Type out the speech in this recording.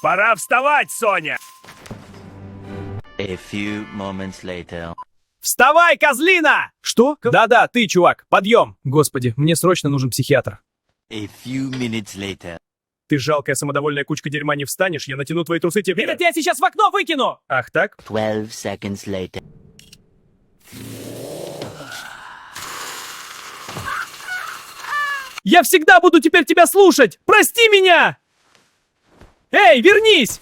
Пора вставать, Соня! A few moments later. Вставай, козлина! Что? Да-да, ты, чувак, подъем! Господи, мне срочно нужен психиатр. A few minutes later. Ты жалкая самодовольная кучка дерьма, не встанешь, я натяну твои трусы тебе. Это я сейчас в окно выкину! Ах так? 12 seconds later. Я всегда буду теперь тебя слушать! Прости меня! Эй, вернись!